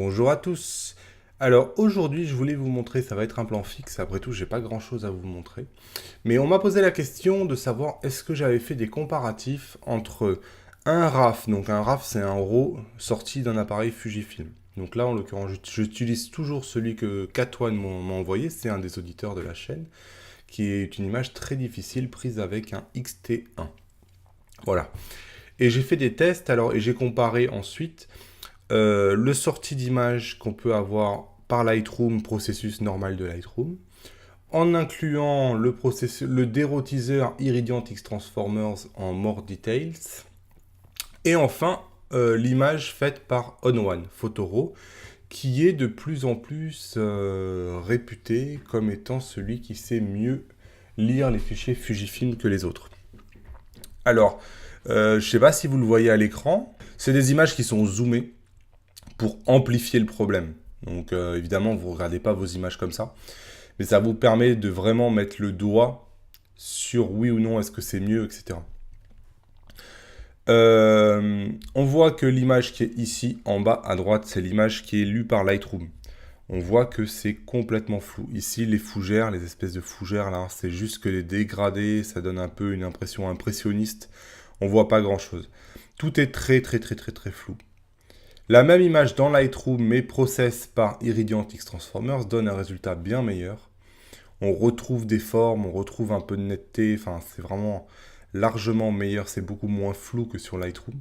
Bonjour à tous. Alors aujourd'hui je voulais vous montrer, ça va être un plan fixe, après tout j'ai pas grand chose à vous montrer, mais on m'a posé la question de savoir est-ce que j'avais fait des comparatifs entre un RAW, donc un RAW c'est un RAW sorti d'un appareil Fujifilm. Donc là en l'occurrence j'utilise toujours celui que Cat1 m'a envoyé, c'est un des auditeurs de la chaîne, qui est une image très difficile prise avec un X-T1. Voilà. Et j'ai fait des tests alors et j'ai comparé ensuite le sortie d'image qu'on peut avoir par Lightroom, processus normal de Lightroom, en incluant le dérotiseur Iridiant X Transformers en More Details, et enfin l'image faite par On1 Photoro, qui est de plus en plus réputé comme étant celui qui sait mieux lire les fichiers Fujifilm que les autres. Alors, je ne sais pas si vous le voyez à l'écran, c'est des images qui sont zoomées pour amplifier le problème. Donc évidemment, vous ne regardez pas vos images comme ça, mais ça vous permet de vraiment mettre le doigt sur oui ou non, est-ce que c'est mieux, etc. On voit que l'image qui est ici, en bas à droite, c'est l'image qui est lue par Lightroom. On voit que c'est complètement flou. Ici, les fougères, les espèces de fougères, là, c'est juste que les dégradés, ça donne un peu une impression impressionniste. On voit pas grand-chose. Tout est très flou. La même image dans Lightroom, mais process par Iridiant X Transformers, donne un résultat bien meilleur. On retrouve des formes, on retrouve un peu de netteté, enfin c'est vraiment largement meilleur, c'est beaucoup moins flou que sur Lightroom.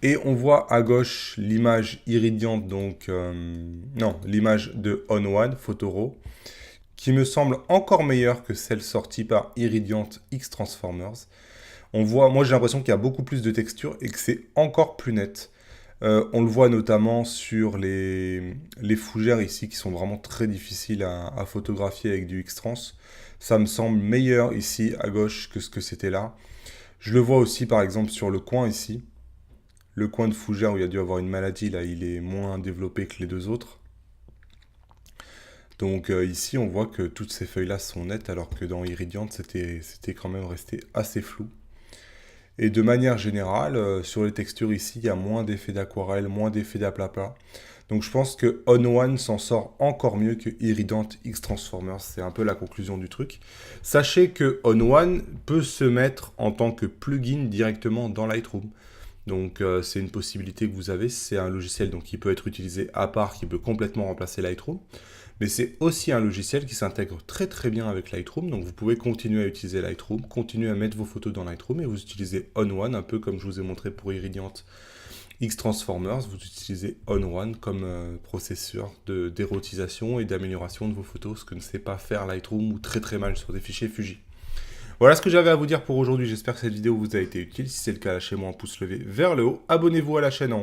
Et on voit à gauche l'image Iridiant, donc l'image de On1 Photoro, qui me semble encore meilleure que celle sortie par Iridiant X Transformers. On voit, moi j'ai l'impression qu'il y a beaucoup plus de texture et que c'est encore plus net. On le voit notamment sur les fougères ici qui sont vraiment très difficiles à photographier avec du X-Trans. Ça me semble meilleur ici à gauche que ce que c'était là. Je le vois aussi par exemple sur le coin ici. Le coin de fougère où il y a dû avoir une maladie, là il est moins développé que les deux autres. Donc ici on voit que toutes ces feuilles là sont nettes alors que dans Iridiant c'était quand même resté assez flou. Et de manière générale, sur les textures ici, il y a moins d'effets d'aquarelle, moins d'effets d'aplat-plat. Donc je pense que On1 s'en sort encore mieux que Iridiant X Transformers. C'est un peu la conclusion du truc. Sachez que On1 peut se mettre en tant que plugin directement dans Lightroom. Donc c'est une possibilité que vous avez. C'est un logiciel donc, qui peut être utilisé à part, qui peut complètement remplacer Lightroom. Mais c'est aussi un logiciel qui s'intègre très bien avec Lightroom, donc vous pouvez continuer à utiliser Lightroom, continuer à mettre vos photos dans Lightroom, et vous utilisez On1, un peu comme je vous ai montré pour Iridiant X Transformers, vous utilisez On1 comme processeur d'érotisation et d'amélioration de vos photos, ce que ne sait pas faire Lightroom ou très mal sur des fichiers Fuji. Voilà ce que j'avais à vous dire pour aujourd'hui, j'espère que cette vidéo vous a été utile. Si c'est le cas, lâchez-moi un pouce levé vers le haut, abonnez-vous à la chaîne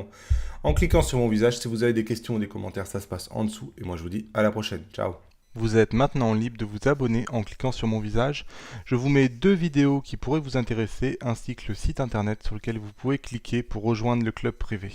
en cliquant sur mon visage. Si vous avez des questions ou des commentaires, ça se passe en dessous. Et moi je vous dis à la prochaine, ciao. Vous êtes maintenant libre de vous abonner en cliquant sur mon visage. Je vous mets 2 vidéos qui pourraient vous intéresser ainsi que le site internet sur lequel vous pouvez cliquer pour rejoindre le club privé.